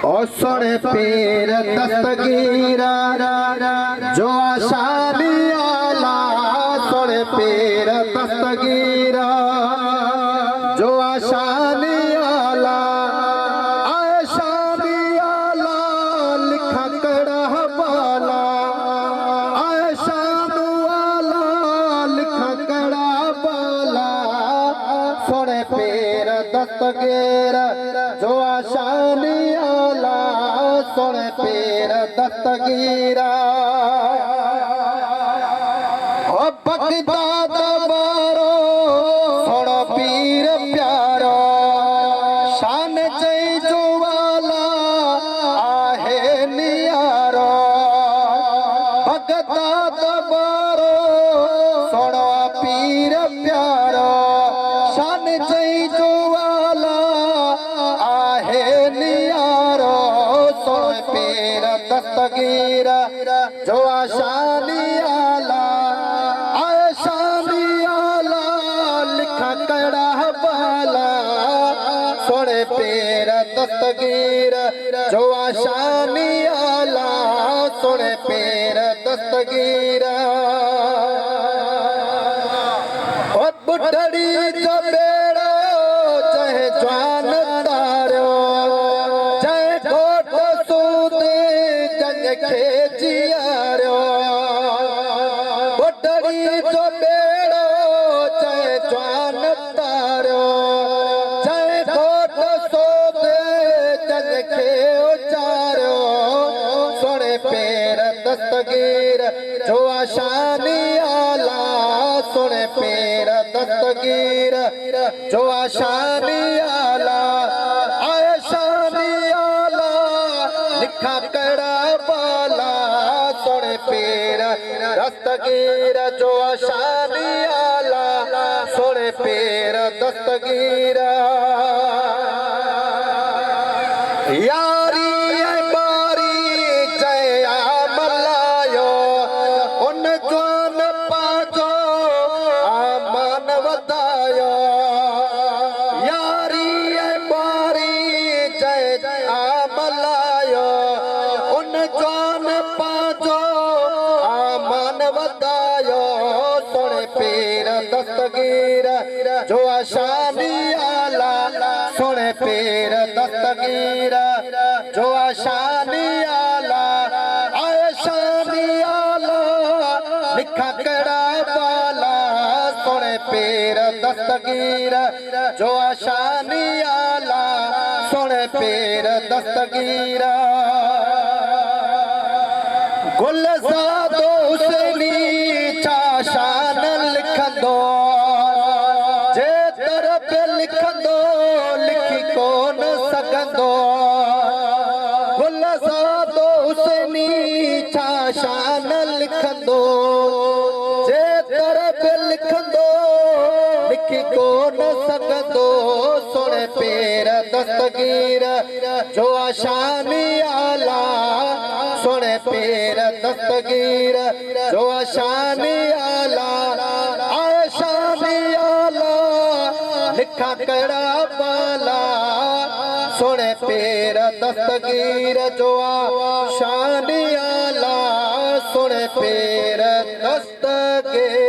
और सोने पीर दस्तगीरा जो आशानी आला सोने पीर दस्तगीरा जो आशानी आला आशानी आला लिखा कड़ा बाला आशानू आला लिखा कड़ा बाला सोने पीर दस्तगीरा जो आशानी आला सोने पीर दस्तगीरा ओ बगदाद बारो सोनो पीर प्यारो शान जय जो वाला आहे नियारो बगदाद बारो सोनो पीर प्यारो शान जय जो वाला आहे नियारो सोने पीर दस्तगीरा जो आशानी आला आशानी आला लिखा कड़ा बाला सोने पीर दस्तगीरा जो आशानी आला सोने पीर दस्तगीरा और बुढ़ड़ी जो बेड़ो चाहे जवान तारो चाहे घोट सूदे जंग खे जियारो बुढ़ड़ी जो बेड़ो चाहे जवान तारो चाहे घोट सूदे जंग खे उचारो सोने पीर दस्तगीर जो आशानी आला सोने पीर दस्तगीर जो आशानी आला आशानी आला लिखा कड़ा बाला सोने पीर दस्तगीर जो आशानी आला सोने पीर दस्तगीर यारी बारी जय मल्लायो उन जवान पाजो आमान वधायो यारी बारी जय मल्लायो उन जवान पाजो आमान वधायो सोने पीर दस्तगीर जो आशानी आला सोने पीर दस्तगीर जो आशानी आला आशानी आला लिखा कड़ा बाला सोने पीर दस्तगीर जो आशानी आला सोने पीर दस्तगीर गुलज़ादो हुसैनी चाशान लिखंदो जे तरफ लिखंदो लिखी कोन सघंदो गुलज़ादो हुसैनी चाशान लिखंदो जे तरफ लिखंदो लिखी कोन सघंदो सोने पीर दस्तगीर जो आशानी आला सोने पीर दस्तगीर जो आशानी आला आशानी आला लिखा कड़ा बाला सोने पीर दस्तगीर जो आशानी आला सोने पीर दस्तगीर।